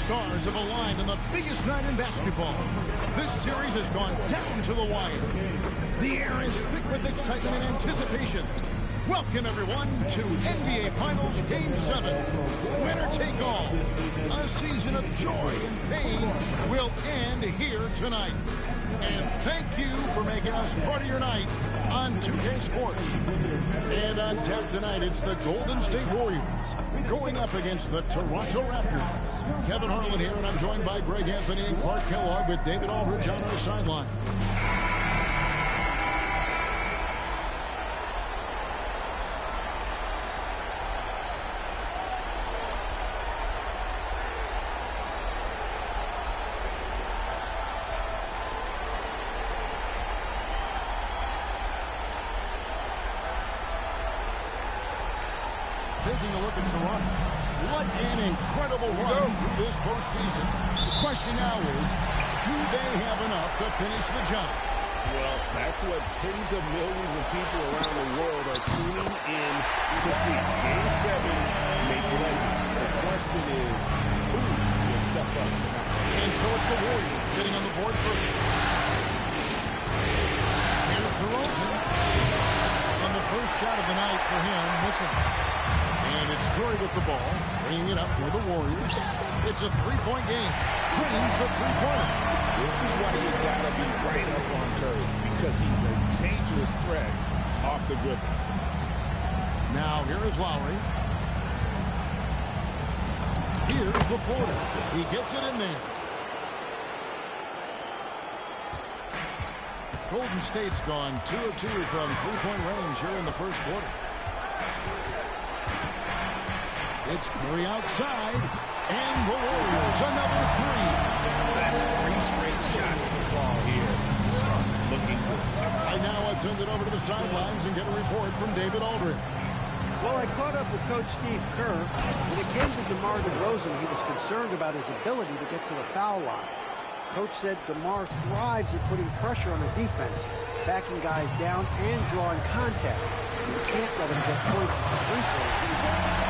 stars have aligned on the biggest night in basketball. This series has gone down to the wire. The air is thick with excitement and anticipation. Welcome, everyone, to NBA Finals Game 7. Winner take all. A season of joy and pain will end here tonight. And thank you for making us part of your night on 2K Sports. And on tap tonight, it's the Golden State Warriors going up against the Toronto Raptors. Kevin Harlan here, and I'm joined by Greg Anthony and Clark Kellogg with David Aldridge on our sideline. Taking a look at Toronto. What an incredible run through this postseason. The question now is, do they have enough to finish the job? Well, that's what tens of millions of people around the world are tuning in to see. Game 7's make legends. The question is, who will step up tonight? And so it's the Warriors getting on the board first. Here's DeRozan. On the first shot of the night for him, missing. And it's Curry with the ball, bringing it up for the Warriors. It's a three-point game. Drains the three-pointer. This is why you got to be right up on Curry, because he's a dangerous threat off the dribble. Now here is Lowry. Here's the floater. He gets it in there. Golden State's gone 2 of 2 from three-point range here in the first quarter. It's Curry outside, and the Warriors another three. That's 3 straight shots to fall here to start looking good. Right now, I send it over to the sidelines and get a report from David Aldridge. Well, I caught up with Coach Steve Kerr. When it came to DeMar DeRozan, he was concerned about his ability to get to the foul line. Coach said DeMar thrives at putting pressure on the defense, backing guys down and drawing contact. So you can't let him get points at the free throw.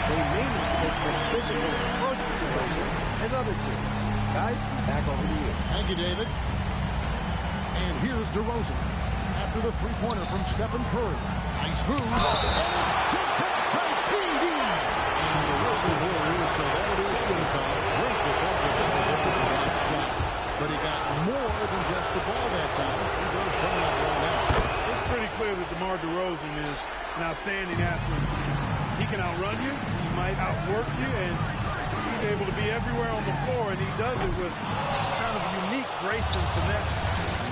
They may not take this physical approach with DeRozan as other teams. Guys, back over to you. Thank you, David. And here's DeRozan after the three-pointer from Stephen Curry. Nice move. And it's tipped back by PD. And the whistle Warriors, so that it is shooting foul. Great defensive shot. But he got more than just the ball that time. Free throws coming up right now. It's pretty clear that DeMar DeRozan is an outstanding athlete. He can outrun you, he might outwork you, and he's able to be everywhere on the floor, and he does it with kind of unique grace and finesse.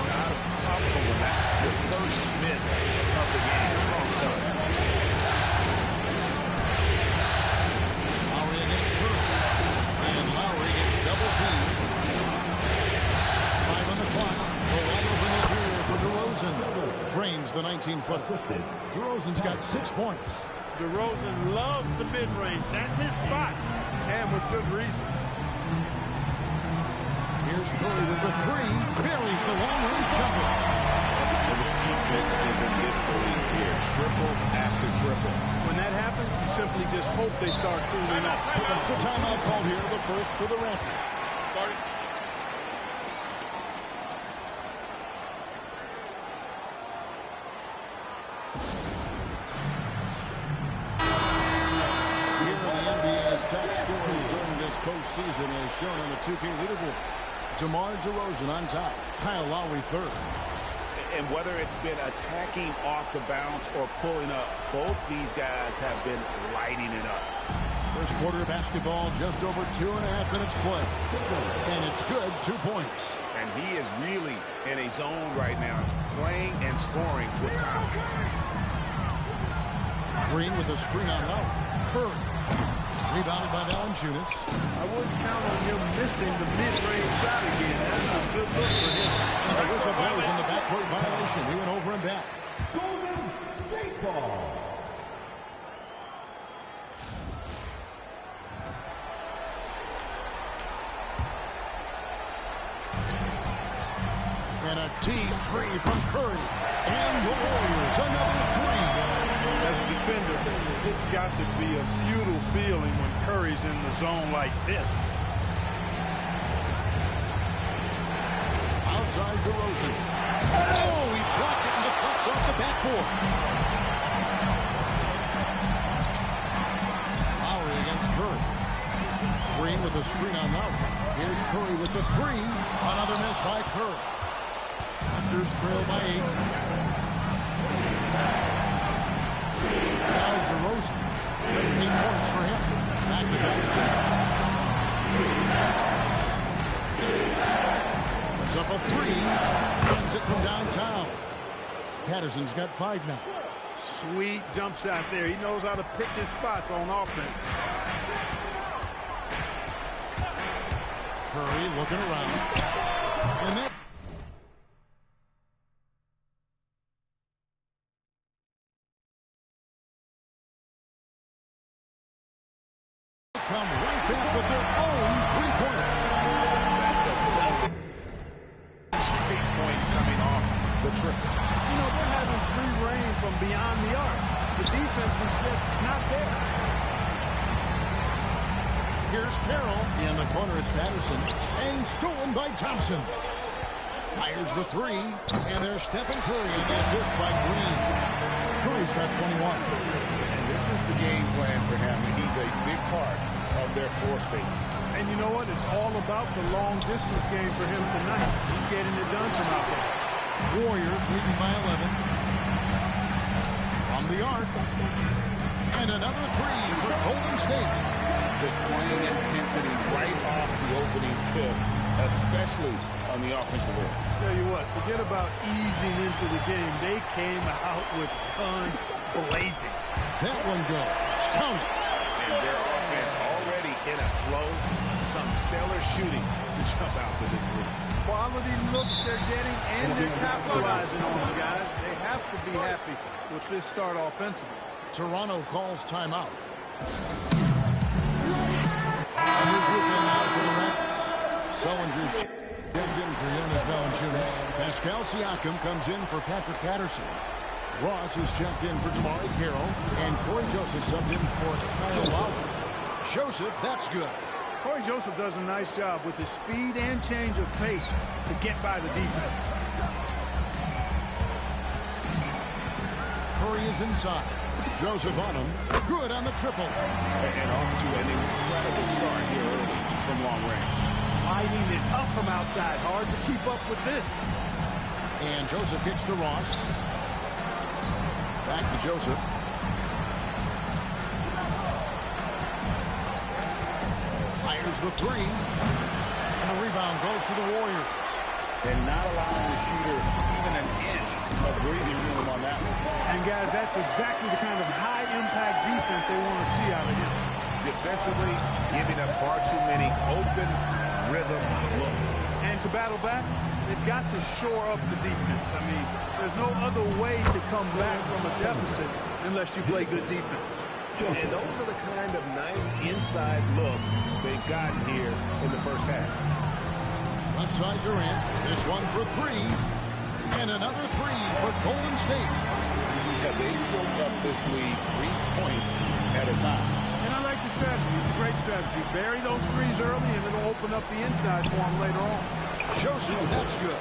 Not a problem with that. The first miss of the game. Strong start. Lowry against Curry. And Lowry gets double teamed. 5 on the clock. The wide open here for DeRozan. Drains the 19-footer. DeRozan's got 6 points. DeRozan loves the mid-range. That's his spot, and with good reason. Here's Curry with the three. Buries the long-range jumper. And the defense is in disbelief here. Triple after triple. When that happens, you simply just hope they start cooling off. That's the timeout called here, the first for the Raptors. Started. Top scorers during this postseason as shown on the 2K leaderboard. DeMar DeRozan on top. Kyle Lowry third. And whether it's been attacking off the bounce or pulling up, both these guys have been lighting it up. First quarter of basketball, just over 2.5 minutes play. And it's good, 2 points. And he is really in a zone right now, playing and scoring with confidence. Green with a screen on Lowry. Curry. Rebounded by Valanciunas. I wouldn't count on him missing the mid-range shot again. That's a good look for him. And the whistle blows in the backcourt violation. He went over and back. Golden State ball. And a deep three from Curry. And the Warriors, another three. As a defender, it's got to be a futile feeling when Curry's in the zone like this. side to Rosen. Oh, he blocked it and deflects off the backboard. Lowry against Curry. Green with a screen on Lowry. Here's Curry with the three. Another miss by Curry. Raptors trail by 8. Now DeRozan. 8 points for him. Back to Patterson. Puts up a three. Runs it from downtown. Patterson's got 5 now. Sweet jump shot there. He knows how to pick his spots on offense. Curry looking around. And that come right back with their own three-pointer. That's a dozen straight points coming off the triple. You know, they're having free reign from beyond the arc. The defense is just not there. Here's Carroll. In the corner, it's Patterson. And stolen by Thompson. Fires the three. And there's Stephen Curry on the assist by Green. Curry's got 21. And this is the game plan for him. He's a big part of their floor space. And you know what? It's all about the long-distance game for him tonight. He's getting it done from out there. Warriors leading by 11. From the arc. And another three for Golden State. The swing intensity right off the opening tip, especially on the offensive end. Tell you what, forget about easing into the game. They came out with guns blazing. That one goes. Count it. And their offense already in a flow. Some stellar shooting to jump out to this league. Quality looks they're getting, and they're capitalizing on them, guys. They have to be happy with this start offensively. Toronto calls timeout. A new group in now for the Raptors. Sullinger's checked in for Jonas Valanciunas. Pascal Siakam comes in for Patrick Patterson. Ross is checked in for DeMar Carroll. And Corey Joseph subbed in for Kyle Lowry. Joseph, that's good. Corey Joseph does a nice job with his speed and change of pace to get by the defense. Curry is inside. Joseph on him. Good on the triple. And off to an incredible start here early from long range. Lighting it up from outside. Hard to keep up with this. And Joseph kicks to Ross. Back to Joseph. Fires the three. And the rebound goes to the Warriors. And not allowing the shooter even an inch of breathing room on that one. And, guys, that's exactly the kind of high-impact defense they want to see out of him. Defensively, giving up far too many open rhythm looks. And to battle back, they've got to shore up the defense. I mean, there's no other way to come back from a deficit unless you play good defense. And those are the kind of nice inside looks they've gotten here in the first half. Left side Durant. This one for three. And another three for Golden State. Yeah, they built up this lead 3 points at a time. And I like the strategy. It's a great strategy. Bury those threes early, and it'll open up the inside for him later on. Joseph, that's good.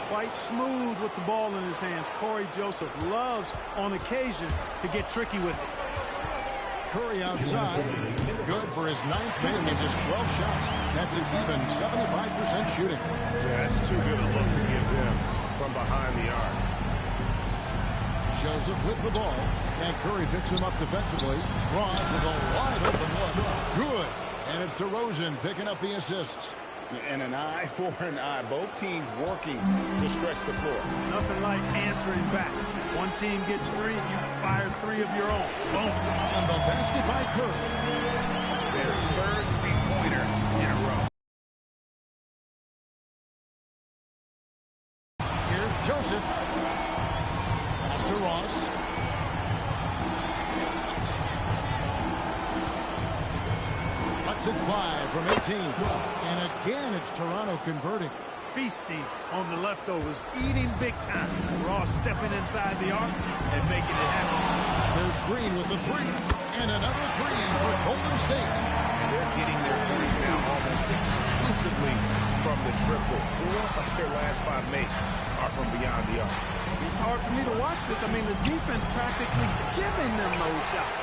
Quite smooth with the ball in his hands. Corey Joseph loves, on occasion, to get tricky with it. Curry outside. Good for his 9th make and just 12 shots. That's an even 75% shooting. Yeah, that's too good a look to give them from behind the arc. Joseph with the ball. And Curry picks him up defensively. Ross with a wide open look. Good. And it's DeRozan picking up the assists. And an eye for an eye. Both teams working to stretch the floor. Nothing like answering back. One team gets 3, you fire 3 of your own. Boom. And the basket by Curry. Their third three-pointer in a row. Here's Joseph. Pass to Ross. Lets it fly from 18. And again, it's Toronto converting. Feasting on the leftovers, eating big time. Ross stepping inside the arc and making it happen. There's Green with the three. And another three for Golden State. And they're getting their threes now almost exclusively from from the triple. 4 of their last 5 makes are from beyond the arc. It's hard for me to watch this. I mean, the defense practically giving them those shots.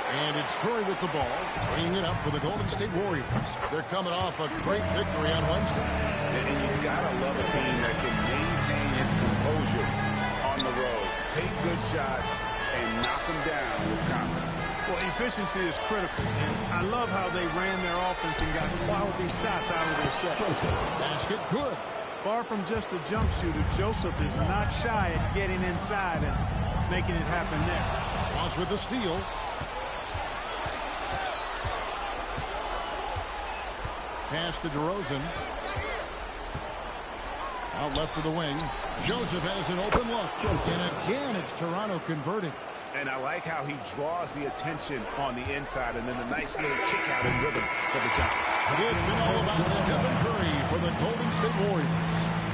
And it's Curry with the ball, bringing it up for the Golden State Warriors. They're coming off a great victory on Wednesday. And you've got to love a team that can maintain its composure on the road, take good shots, and knock them down with confidence. Well, efficiency is critical, and I love how they ran their offense and got quality shots out of their set. Basket good. Far from just a jump shooter, Joseph is not shy at getting inside and making it happen there. Ross with the steal. Pass to DeRozan. Out left to the wing. Joseph has an open look. And again, it's Toronto converting. And I like how he draws the attention on the inside, and then the nice little kick out in rhythm for the jump. It's been all about Stephen Curry for the Golden State Warriors.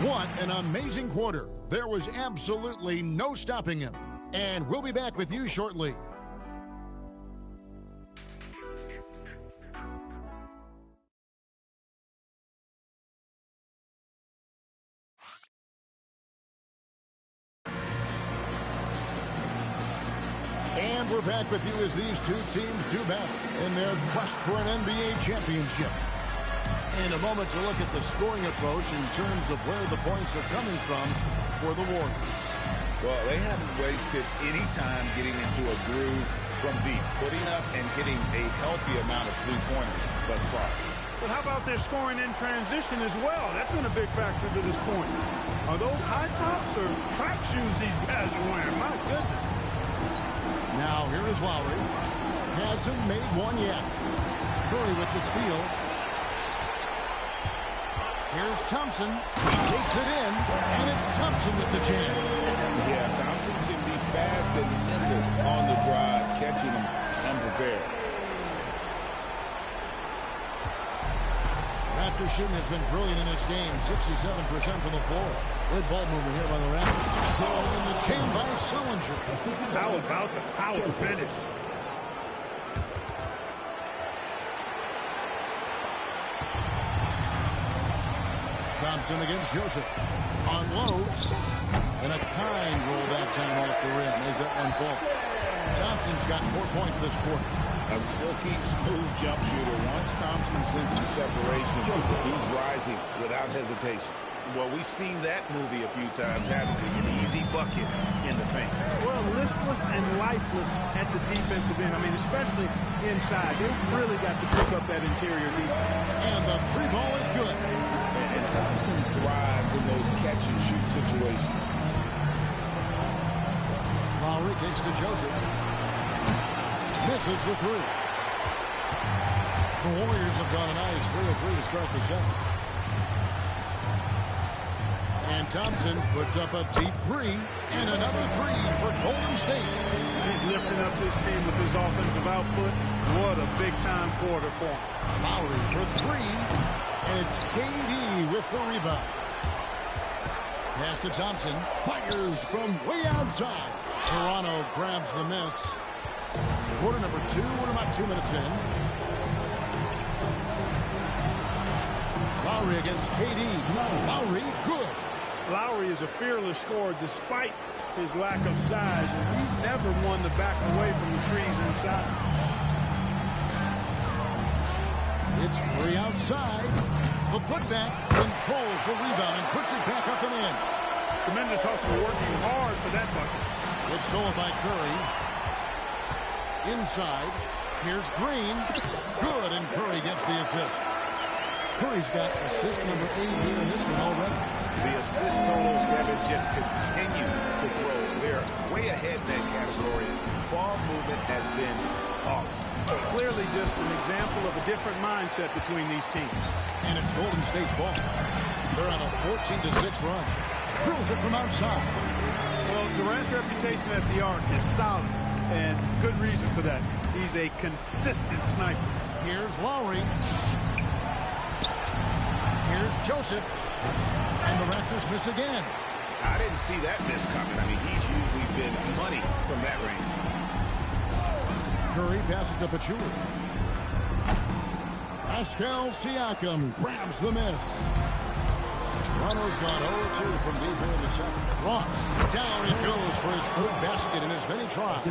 What an amazing quarter. There was absolutely no stopping him. And we'll be back with you shortly. And we're back with you as these two teams do battle in their quest for an NBA championship. In a moment to look at the scoring approach in terms of where the points are coming from for the Warriors. Well, they haven't wasted any time getting into a groove from deep, putting up and hitting a healthy amount of three-pointers thus far. But how about their scoring in transition as well? That's been a big factor to this point. Are those high tops or track shoes these guys are wearing? My goodness. Now here is Lowry. Hasn't made one yet. Curry with the steal. Here's Thompson. He takes it in, and it's Thompson with the jam. Yeah, Thompson can be fast and nimble on the drive, catching him unprepared. Raptor shooting has been brilliant in this game. 67% from the floor. Good ball movement here by the Raptors. Ball in the chain by Sullinger. How about the power finish? Thompson against Joseph. Unloads. And a kind roll that time off the rim as it unfolds. Thompson's got 4 points this quarter. A silky, smooth jump shooter. Once Thompson senses separation, he's rising without hesitation. Well, we've seen that movie a few times, haven't we? An easy bucket in the paint. Well, listless and lifeless at the defensive end. I mean, especially inside. They've really got to pick up that interior defense. And the three ball is good. And Thompson thrives in those catch-and-shoot situations. Lowry kicks to Joseph. Misses the three. The Warriors have gone a nice 3 of 3 to start the second. And Thompson puts up a deep three and another three for Golden State. He's lifting up this team with his offensive output. What a big-time quarter for him. Lowry for three, and it's KD with the rebound. Pass to Thompson. Fires from way outside. Toronto grabs the miss. Quarter number 2, we're about 2 minutes in. Lowry against KD. Lowry, good. Lowry is a fearless scorer despite his lack of size, and he's never won the back away from the trees inside. It's Curry outside. The putback controls the rebound and puts it back up and in. Tremendous hustle, working hard for that bucket. It's stolen by Curry. Inside. Here's Green. Good, and Curry gets the assist. Curry's got assist number 8 here in this one already. The assist totals, Kevin, just continue to grow. They're way ahead in that category. Ball movement has been flawless. Clearly just an example of a different mindset between these teams. And it's Golden State's ball. They're on a 14-6 run. Drills it from outside. Well, Durant's reputation at the arc is solid, and good reason for that. He's a consistent sniper. Here's Lowry. Here's Joseph. And the Raptors miss again. I didn't see that miss coming. I mean, he's usually been money from that range. Curry passes to Pachulia. Pascal Siakam grabs the miss. Toronto's gone 0-2 from deep here in the second. Ross, down he goes for his third basket in as many tries.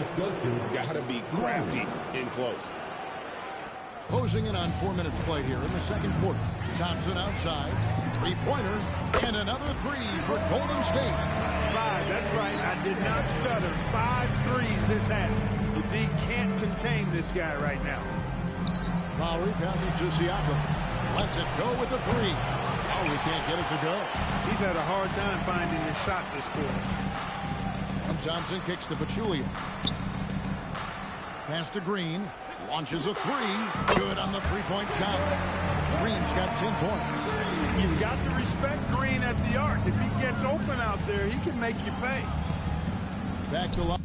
Gotta be crafty in close. Closing in on 4 minutes played here in the second quarter. Thompson outside, three-pointer, and another three for Golden State. 5, that's right. I did not stutter. 5 threes this half. The D can't contain this guy right now. Lowry passes to Siakam. Lets it go with the three. Lowry can't get it to go. He's had a hard time finding his shot this quarter. And Thompson kicks to Pachulia. Pass to Green. Launches a three. Good on the three-point shot. Green's got 10 points. You've got to respect Green at the arc. If he gets open out there, he can make you pay. Back to Lowry.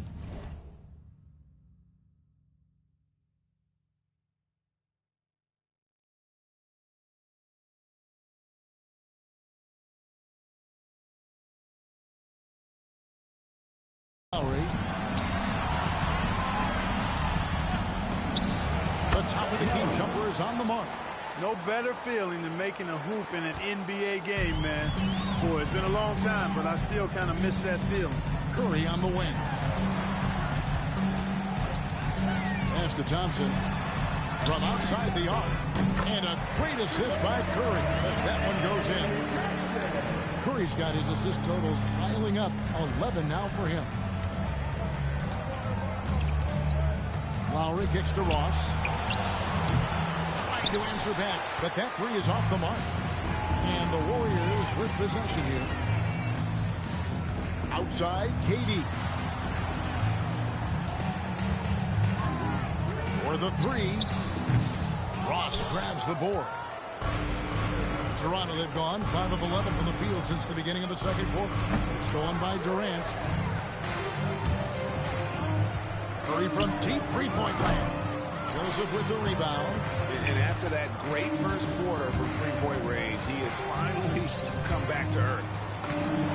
The top of the key jumper is on the mark. No better feeling than making a hoop in an NBA game, man. Boy, it's been a long time, but I still kind of miss that feeling. Curry on the wing. Pass to Thompson from outside the arc. And a great assist by Curry as that one goes in. Curry's got his assist totals piling up. 11 now for him. Lowry kicks to Ross. Trying to answer back, but that three is off the mark. And the Warriors with possession here. Outside, KD. For the three. Ross grabs the board. Toronto, they've gone 5 of 11 from the field since the beginning of the second quarter. Stolen by Durant. Curry from deep three-point land. Joseph with the rebound. And after that great first quarter from three-point range, he has finally come back to earth.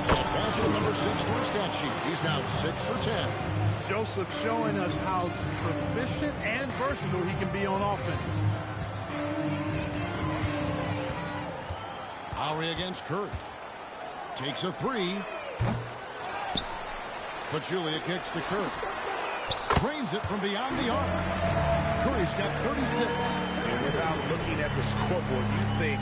And basket number 6 to a stat sheet. He's now 6 for 10. Joseph showing us how proficient and versatile he can be on offense. Lowry against Curry. Takes a three. Pachulia kicks to Curry. Drains it from beyond the arc. Curry's got 36. And without looking at the scoreboard, you think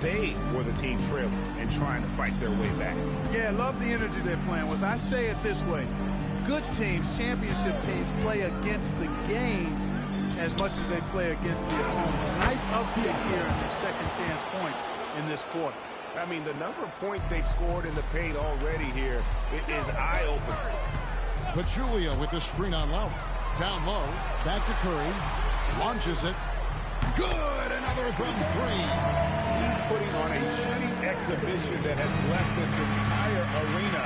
they were the team trailing and trying to fight their way back. Yeah, love the energy they're playing with. I say it this way. Good teams, championship teams, play against the game as much as they play against the opponent. Nice uptick here in their second chance points in this quarter. I mean, the number of points they've scored in the paint already here, it is eye-opening. Pachulia with the screen on Lowry. Down low, back to Curry. Launches it. Good! Another from three. He's putting on a shooting exhibition that has left this entire arena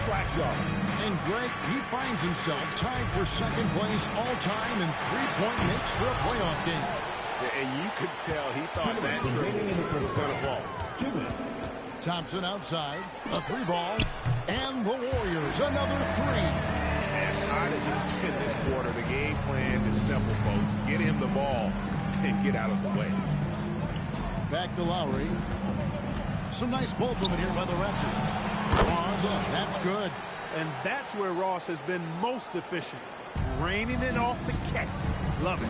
slack-jawed. And Greg, he finds himself tied for second place all-time in three-point makes for a playoff game. And you could tell he thought that triple was going to fall. Thompson outside, a three ball, and the Warriors another three. As hot as he's been this quarter, the game plan is simple, folks. Get him the ball and get out of the way. Back to Lowry. Some nice ball movement here by the Raptors. Ross, that's good. And that's where Ross has been most efficient. Raining it off the catch. Love it.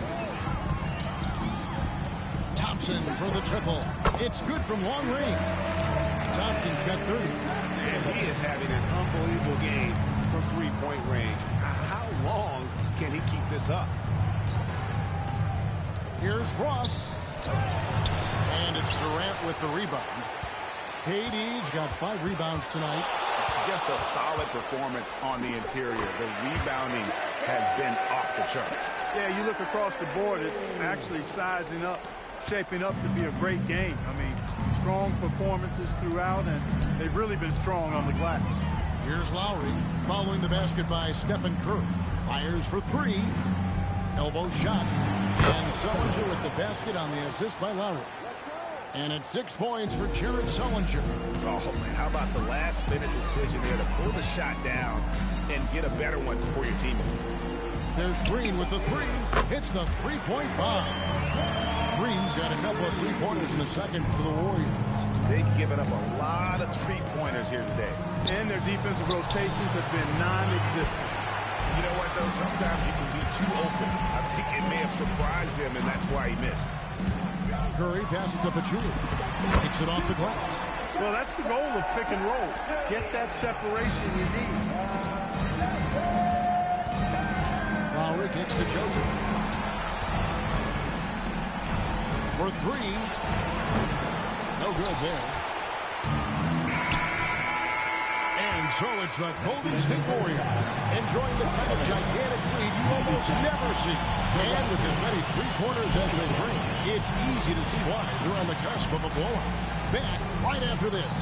Thompson for the triple. It's good from long range. Thompson's got 30. And he is having an unbelievable game from three-point range. How long can he keep this up? Here's Ross. And it's Durant with the rebound. KD's got 5 rebounds tonight. Just a solid performance on the interior. The rebounding has been off the charts. Yeah, you look across the board, it's actually sizing up, shaping up to be a great game. I mean, strong performances throughout, and they've really been strong on the glass. Here's Lowry following the basket by Stephen Curry. Fires for 3. Elbow shot. And Sullinger with the basket on the assist by Lowry. And it's 6 points for Jared Sullinger. Oh, man, how about the last-minute decision there to pull the shot down and get a better one for your team? There's Green with the 3. It's the three-point bomb. Green's got a couple of three-pointers in the second for the Warriors. They've given up a lot of three-pointers here today. And their defensive rotations have been non-existent. You know what, though? Sometimes you can be too open. I think it may have surprised him, and that's why he missed. Curry passes to Pachulia. Takes it off the glass. Well, that's the goal of pick and roll. Get that separation you need. Lowry kicks to Joseph. For three. No good there. And so it's the Golden State Warriors enjoying the kind of gigantic lead you almost never see. And with as many three-pointers as they bring, it's easy to see why they're on the cusp of a blowout. Back right after this.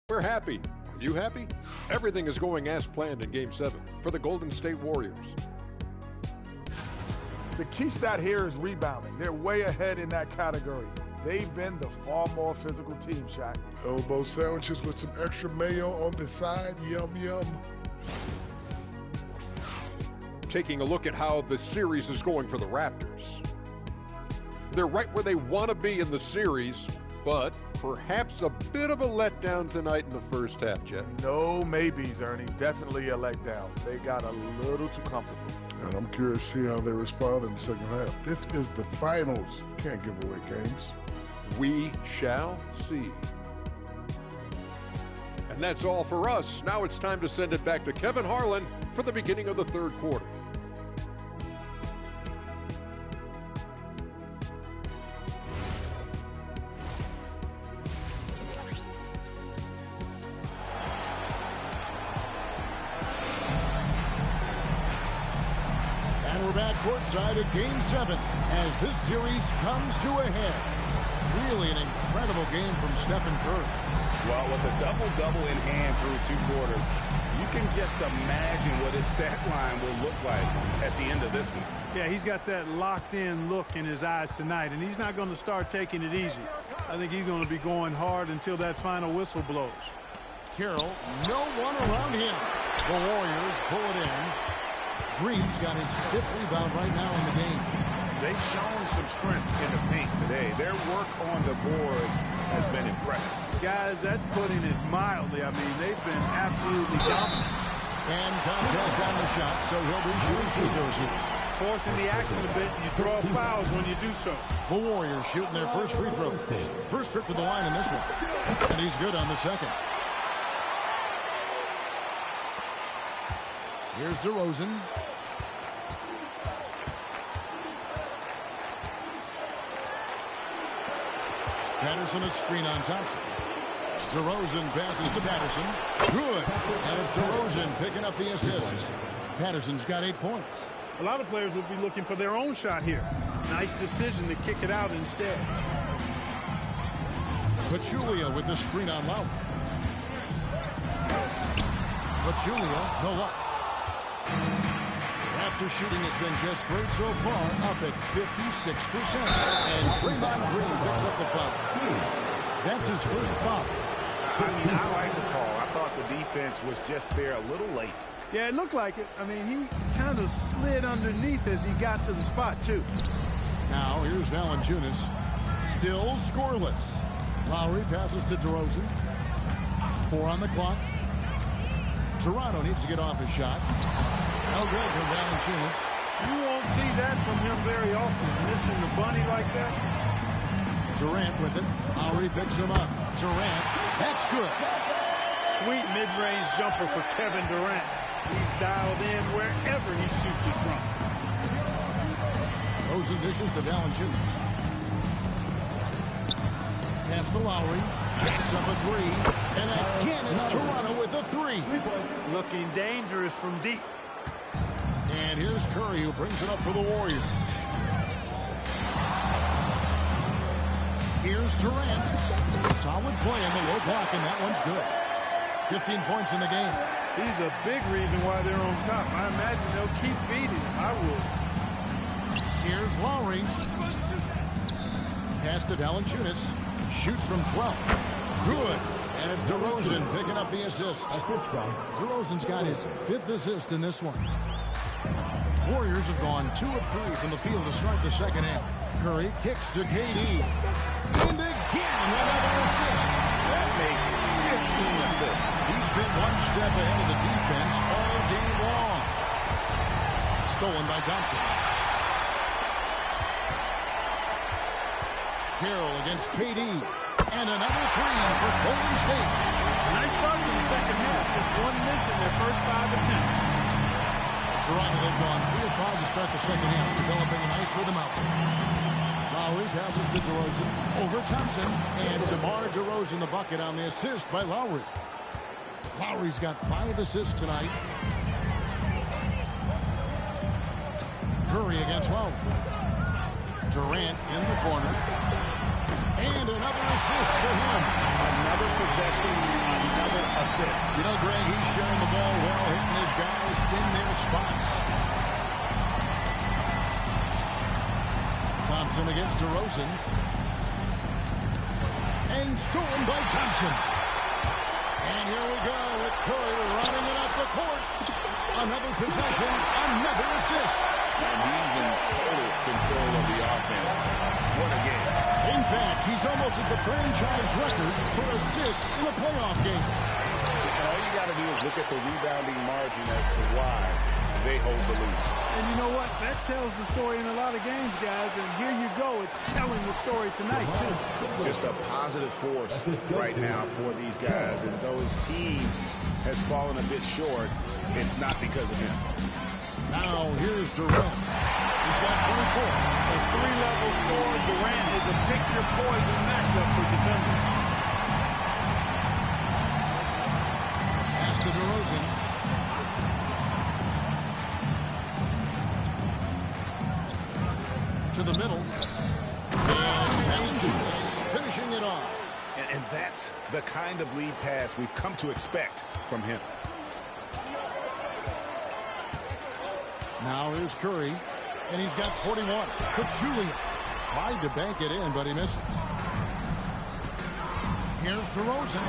We're happy. Are you happy? Everything is going as planned in Game 7 for the Golden State Warriors. The key stat here is rebounding. They're way ahead in that category. They've been the far more physical team, Shaq. Elbow sandwiches with some extra mayo on the side. Yum, yum. Taking a look at how the series is going for the Raptors. They're right where they want to be in the series, but perhaps a bit of a letdown tonight in the first half, Jet. No maybes, Ernie. Definitely a letdown. They got a little too comfortable. And I'm curious to see how they respond in the second half. This is the finals. Can't give away games. We shall see. And that's all for us. Now it's time to send it back to Kevin Harlan for the beginning of the third quarter. We're back courtside at Game 7 as this series comes to a head. Really an incredible game from Stephen Curry. Well, with a double-double in hand through two quarters, you can just imagine what his stat line will look like at the end of this one. Yeah, he's got that locked-in look in his eyes tonight, and he's not going to start taking it easy. I think he's going to be going hard until that final whistle blows. Carroll, no one around him. The Warriors pull it in. Green's got his fifth rebound right now in the game. They've shown some strength in the paint today. Their work on the boards has been impressive. Guys, that's putting it mildly. I mean, they've been absolutely dominant. And contact on the shot, so he'll be shooting free throws here. Forcing the action a bit, and you draw fouls when you do so. The Warriors shooting their first free throw. First trip to the line in this one. And he's good on the second. Here's DeRozan. Patterson a screen on Thompson. DeRozan passes to Patterson. Good. And it's DeRozan picking up the assist. Patterson's got 8 points. A lot of players will be looking for their own shot here. Nice decision to kick it out instead. Pachulia with the screen on Lowry. Pachulia, no luck. Raptors shooting has been just great so far, up at 56%. And Draymond Green picks up the foul. That's his first foul. I mean, I like the call. I thought the defense was just there a little late. Yeah, it looked like it. I mean, he kind of slid underneath as he got to the spot, too. Now, here's Valanciunas. Still scoreless. Lowry passes to DeRozan. 4 on the clock. Toronto needs to get off his shot. No good from Valanciunas. You won't see that from him very often, missing the bunny like that. Durant with it. Lowry picks him up. Durant, that's good. Sweet mid-range jumper for Kevin Durant. He's dialed in wherever he shoots it from. Those dishes to Valanciunas. Pass to Lowry. Picks up a three. And again, it's Toronto with a three. Looking dangerous from deep. And here's Curry who brings it up for the Warriors. Here's Durant. Solid play in the low block, and that one's good. 15 points in the game. He's a big reason why they're on top. I imagine they'll keep feeding him. I would. Here's Lowry. Pass to Valanciunas. Shoots from 12. Good. And it's DeRozan picking up the assist. DeRozan's got his 5th assist in this one. Warriors have gone 2 of 3 from the field to start the second half. Curry kicks to KD. And again, another assist. That makes 15 assists. He's been one step ahead of the defense all game long. Stolen by Johnson. Carroll against KD. And another 3 for Golden State. Nice start to the second half. Just 1 miss in their first 5 attempts. Toronto, they've gone 3 of 5 to start the second half, developing a nice rhythm out there. Lowry passes to DeRozan. Over Thompson. And DeMar DeRozan the bucket on the assist by Lowry. Lowry's got 5 assists tonight. Curry against Lowry. Durant in the corner. And another assist for him. Another possession, another assist. You know, Greg, he's sharing the ball well, hitting his guys in their spots. Thompson against DeRozan. And stolen by Thompson. And here we go with Curry running it up the court. Another possession, another assist. And he's in total control of the offense. What a game. In fact, he's almost at the franchise record for assists in a playoff game. And all you got to do is look at the rebounding margin as to why they hold the lead. And you know what? That tells the story in a lot of games, guys. And here you go. It's telling the story tonight, too. Just a positive force right now for these guys. And though his team has fallen a bit short, it's not because of him. Now here's Durant. He's got 24. A 3-level score. Durant is a pick-your-poison matchup for defenders. Pass to DeRozan. To the middle. And Valanciunas finishing it off. And that's the kind of lead pass we've come to expect from him. Now here's Curry, and he's got 41. But Julian tried to bank it in, but he misses. Here's DeRozan,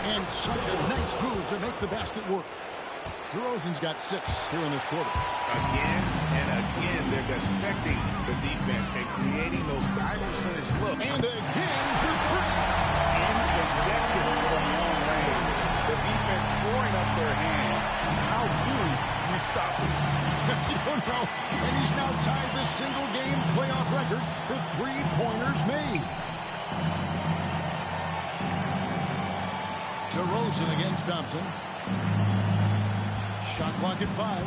and such a nice move to make the basket work. DeRozan's got 6 here in this quarter. Again and again, they're dissecting the defense and creating those diverse looks. And again for 3. In contested from long range, the defense throwing up their hands. How do you stop it? You don't know. And he's now tied the single-game playoff record for 3-pointers made. DeRozan against Thompson. Shot clock at 5.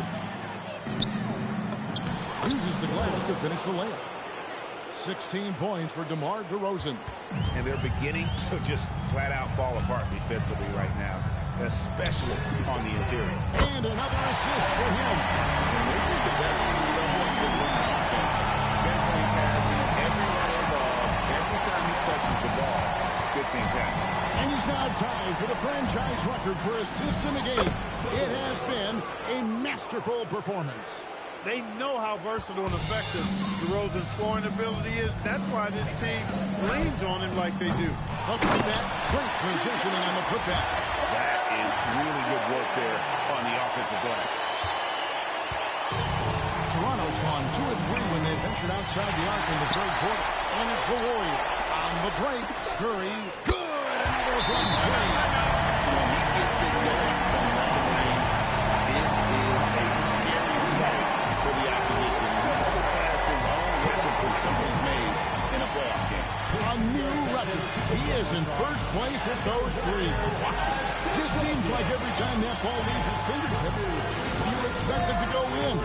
Uses the glass to finish the layup. 16 points for DeMar DeRozan. And they're beginning to just flat-out fall apart defensively right now, especially on the interior. And another assist for him. This is the best somewhat good-looking offense. Definitely passing, everyone involved. Every time he touches the ball, good things happen. And he's now tied for the franchise record for assists in the game. It has been a masterful performance. They know how versatile and effective DeRozan's scoring ability is. That's why this team leans on him like they do. A putback, great positioning on the putback. That is really good work there on the offensive glass. Toronto's gone 2 of 3 when they ventured outside the arc in the 3rd quarter. And it's the Warriors on the break. Curry, good, another from 3. When he gets it going from long range, it is a scary sight for the opposition. He surpassed his own record for triples made in a playoff game. A new record. He is in first place with those 3. Wow. Just seems like every time that ball leaves his fingertips, you expect it to go in.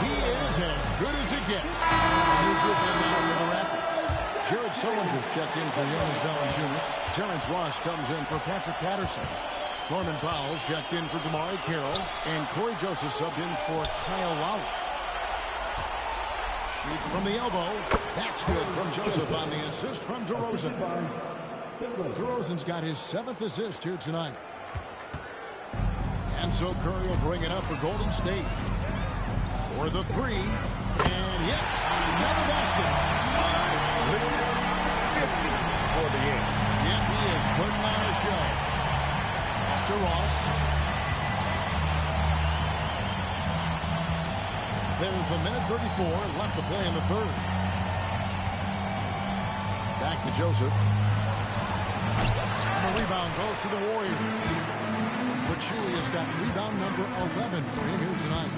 He is as good as it gets. A new group in now for the Raptors. Jared Sullinger's checked in for Jonas Valanciunas. Terrence Ross comes in for Patrick Patterson. Norman Powell's checked in for DeMar Carroll. And Corey Joseph subbed in for Kyle Lowry. Shoots from the elbow. That's good from Joseph on the assist from DeRozan. DeRozan's got his 7th assist here tonight. And so Curry will bring it up for Golden State. For the 3. And yep, another basket. 50 for the game. Yep, he is putting on a show. Mr. Ross. There's a minute 34 left to play in the 3rd. Back to Joseph. And the rebound goes to the Warriors. Pachulia's got rebound number 11 for him here tonight.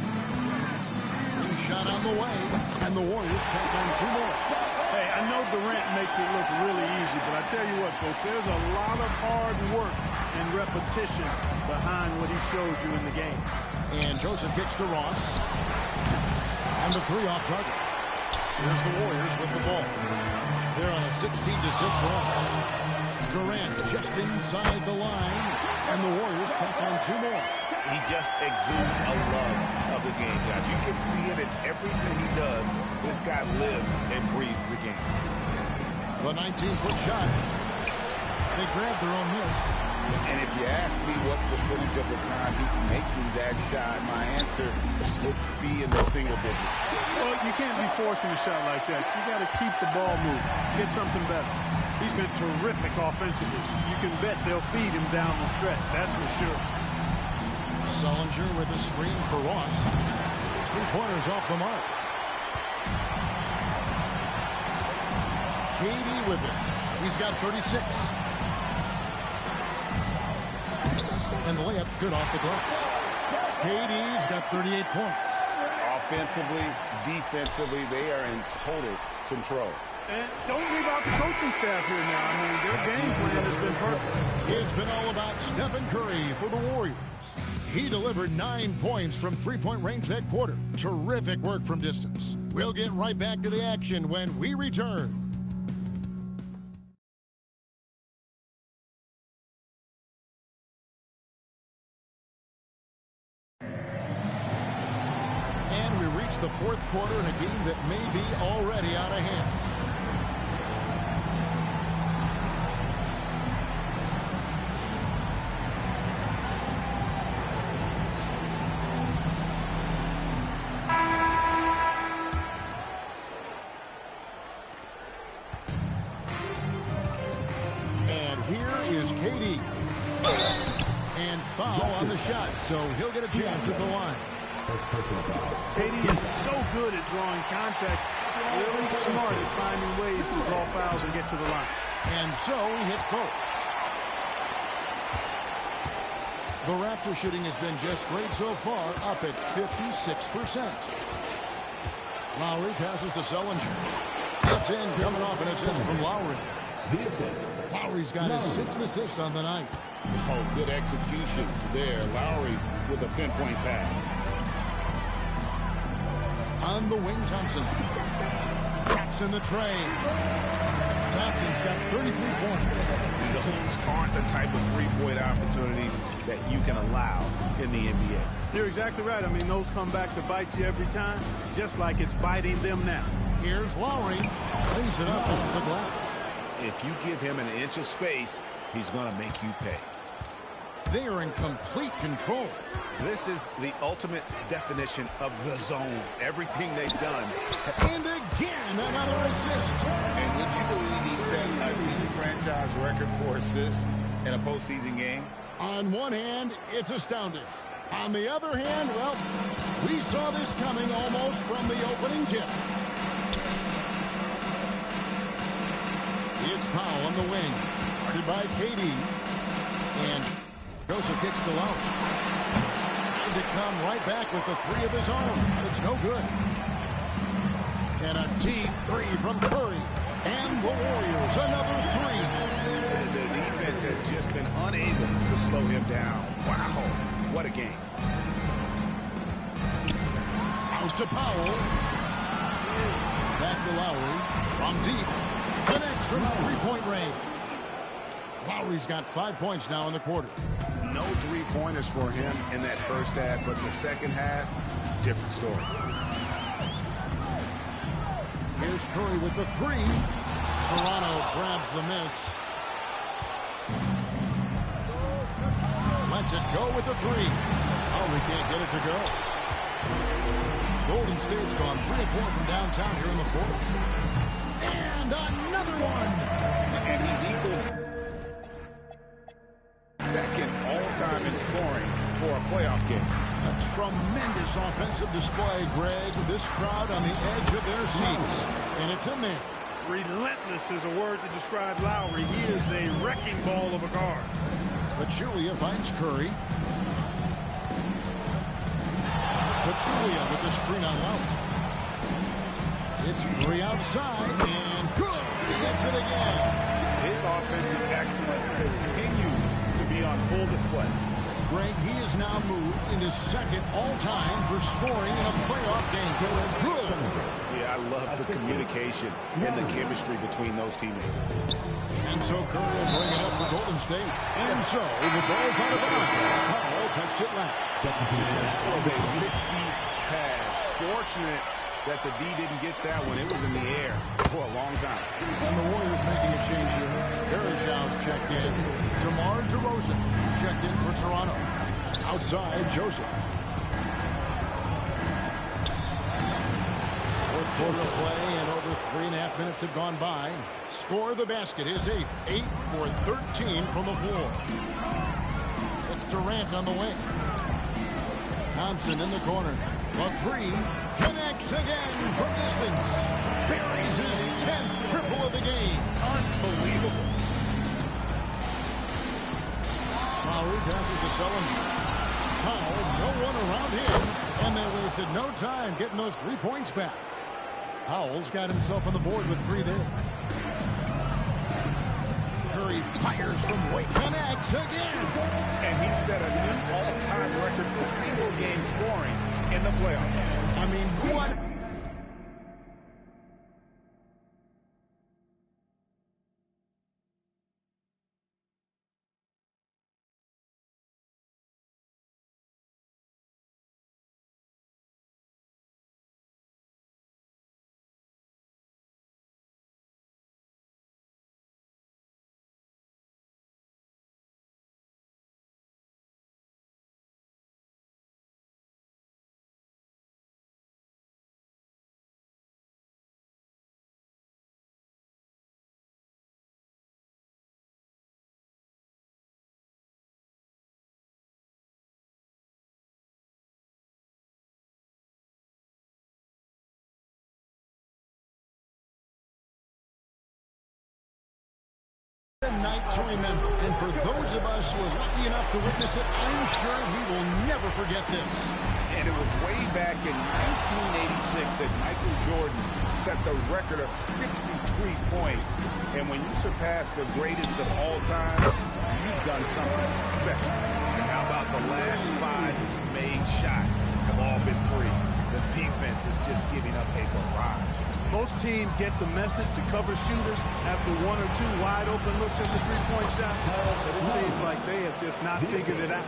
Shot on the way, and the Warriors take on 2 more. Hey, I know Durant makes it look really easy, but I tell you what, folks, there's a lot of hard work and repetition behind what he shows you in the game. And Joseph gets to Ross. And the 3 off target. Here's the Warriors with the ball. They're on a 16-6 run. Durant just inside the line, and the Warriors take on 2 more. He just exudes a love of the game, guys. You can see it in everything he does. This guy lives and breathes the game. The 19-foot shot. They grab their own miss. And if you ask me what percentage of the time he's making that shot, my answer would be in the single digits. Well, you can't be forcing a shot like that. You got to keep the ball moving, get something better. He's been terrific offensively. You can bet they'll feed him down the stretch, that's for sure. Sullinger with a screen for Ross. 3-pointers off the mark. KD with it. He's got 36. And the layup's good off the glass. KD's got 38 points. Offensively, defensively, they are in total control. And don't leave out the coaching staff here now. I mean, their game plan has been perfect. It's been all about Stephen Curry for the Warriors. He delivered 9 points from 3-point range that quarter. Terrific work from distance. We'll get right back to the action when we return. And we reach the 4th quarter in a game that may be already out of hand. So he'll get a chance at the line. KD is so good at drawing contact, really smart at finding ways to draw fouls and get to the line. And so he hits both. The Raptor shooting has been just great so far, up at 56%. Lowry passes to Sullinger. That's in, coming off an assist from Lowry. Lowry's got his 6th assist on the night. Oh, good execution there. Lowry with a pinpoint pass. On the wing, Thompson. Taps in the tray. Thompson's got 33 points. Those aren't the type of 3-point opportunities that you can allow in the NBA. You're exactly right. I mean, those come back to bite you every time, just like it's biting them now. Here's Lowry. Lays it up over the glass. If you give him an inch of space, he's going to make you pay. They are in complete control. This is the ultimate definition of the zone. Everything they've done. And again, another assist. And would you believe he set a new franchise record for assists in a postseason game? On one hand, it's astounding. On the other hand, well, we saw this coming almost from the opening tip. It's Powell on the wing. Guarded by KD. And Joseph kicks to Lowry. Trying to come right back with the 3 of his own, but it's no good. And a deep 3 from Curry. And the Warriors, another 3. The defense has just been unable to slow him down. Wow, what a game. Out to Powell. Back to Lowry. From deep. Connects from 3-point range. Lowry's got 5 points now in the quarter. No 3-pointers for him in that first half, but the second half, different story. Here's Curry with the three. Toronto grabs the miss. Lets it go with the three. Oh, we can't get it to go. Golden State's gone 3 of 4 from downtown here in the fourth. And another one. And he's equal second all-time in scoring for a playoff game. A tremendous offensive display, Greg. This crowd on the edge of their seats. And it's in there. Relentless is a word to describe Lowry. He is a wrecking ball of a guard. Pachulia finds Curry. Pachulia with the screen on Lowry. It's Curry outside, and good. He gets it again. His offensive excellence continues to be on full display. Greg, he is now moved into second all-time for scoring in a playoff game. Good. Yeah, I love the communication and the chemistry between those teammates. And so Curry will bring it up for Golden State. And so the ball's out of bounds. Powell touched it last. That was a risky pass. Fortunate that the D didn't get that one. It was in the air for a long time. And the Warriors making a change here. Bergeau's checked in. DeMar DeRozan is checked in for Toronto. Outside, Joseph. Fourth quarter of play, and over 3.5 minutes have gone by. Score the basket, his 8th. 8 for 13 from the floor. It's Durant on the wing. Thompson in the corner. A three. Connects again from distance. Buries his 10th triple of the game. Unbelievable. Lowry passes to Sullinger. Powell, no one around him. And they wasted no time getting those 3 points back. Powell's got himself on the board with 3 there. Curry fires from way. Connects again. And he set a new all-time record for single-game scoring in the playoffs. I mean, what? A night to remember, and for those of us who are lucky enough to witness it, I'm sure we will never forget this. And it was way back in 1986 that Michael Jordan set the record of 63 points. And when you surpass the greatest of all time, you've done something special. And how about the last 5 made shots have all been threes? The defense is just giving up a barrage. Most teams get the message to cover shooters after 1 or 2 wide open looks at the three-point shot, but it seems like they have just not figured it out.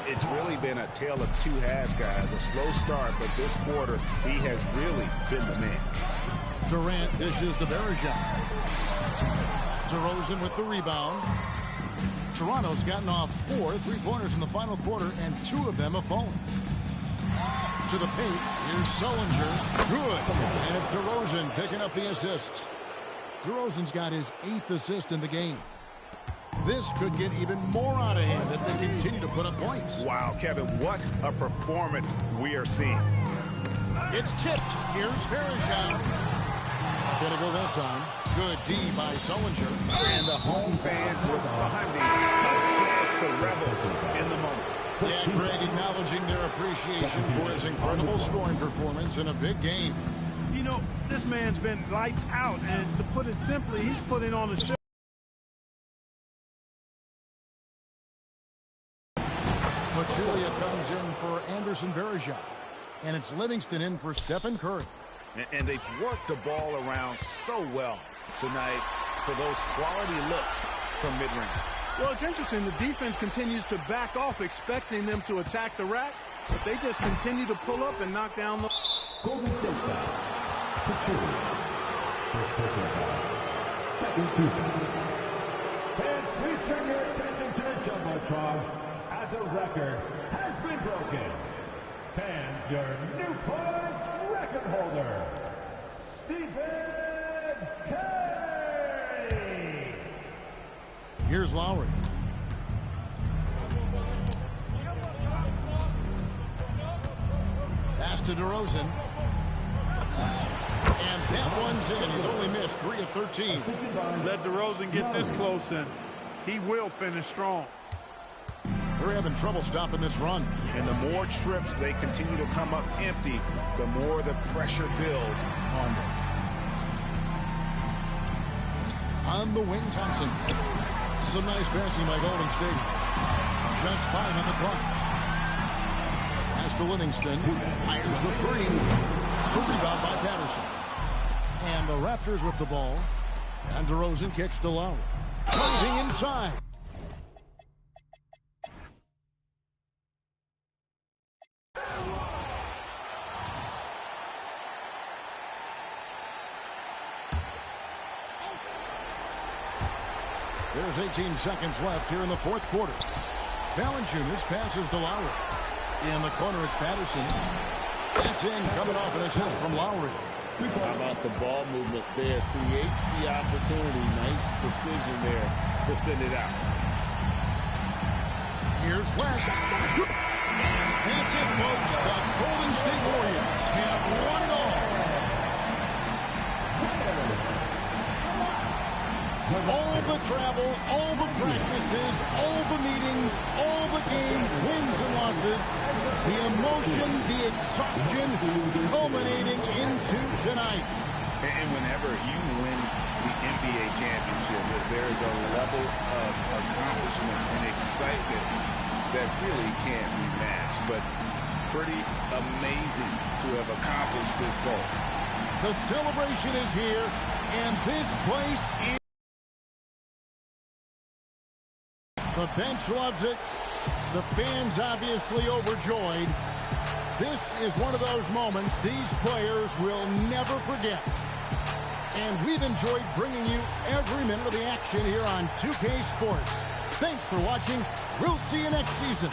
It's really been a tale of 2 halves, guys. A slow start, but this quarter, he has really been the man. Durant dishes to Bergeau. DeRozan with the rebound. Toronto's gotten off 4 3-pointers in the final quarter, and 2 of them have fallen. To the paint, here's Sullinger. Good. And it's DeRozan picking up the assist. DeRozan's got his 8th assist in the game. This could get even more out of hand if they continue to put up points. Wow, Kevin, what a performance we are seeing. It's tipped. Here's Bergeau. Not gonna go that time. Good D by Sullinger. And the home fans responding. A chance to revel in the moment. Yeah, Greg acknowledging their appreciation for his incredible scoring performance in a big game. You know, this man's been lights out, and to put it simply, he's putting on a show. Pachulia comes in for Anderson Varejao, and it's Livingston in for Stephen Curry. And they've worked the ball around so well tonight for those quality looks from mid-range. Well, it's interesting. The defense continues to back off, expecting them to attack the rack, but they just continue to pull up and knock down the... Golden State foul. Pachulia. First person foul. Second two foul. Fans, please turn your attention to the Jumbotron as a record has been broken. Fans, your new points record holder, Stephen Curry. Here's Lowry. Pass to DeRozan. And that one's in. He's only missed 3 of 13. Let DeRozan get this close, and he will finish strong. They're having trouble stopping this run. And the more trips they continue to come up empty, the more the pressure builds on them. On the wing, Thompson. Some nice passing by Golden State. Just 5 on the clock. Pass to Livingston. Fires the 3. Good rebound by Patterson. And the Raptors with the ball. And DeRozan kicks to Lowry. Closing inside. There's 18 seconds left here in the fourth quarter. Valanciunas passes to Lowry. In the corner, it's Patterson. That's in, coming off an assist from Lowry. How about the ball movement there? Creates the opportunity. Nice decision there to send it out. Here's West. That's it, folks. The Golden State Warriors have won it all. All the travel, all the practices, all the meetings, all the games, wins and losses, the emotion, the exhaustion culminating into tonight. And whenever you win the NBA championship, there is a level of accomplishment and excitement that really can't be matched. But pretty amazing to have accomplished this goal. The celebration is here, and this place is... The bench loves it. The fans obviously overjoyed. This is one of those moments these players will never forget. And we've enjoyed bringing you every minute of the action here on 2K Sports. Thanks for watching. We'll see you next season.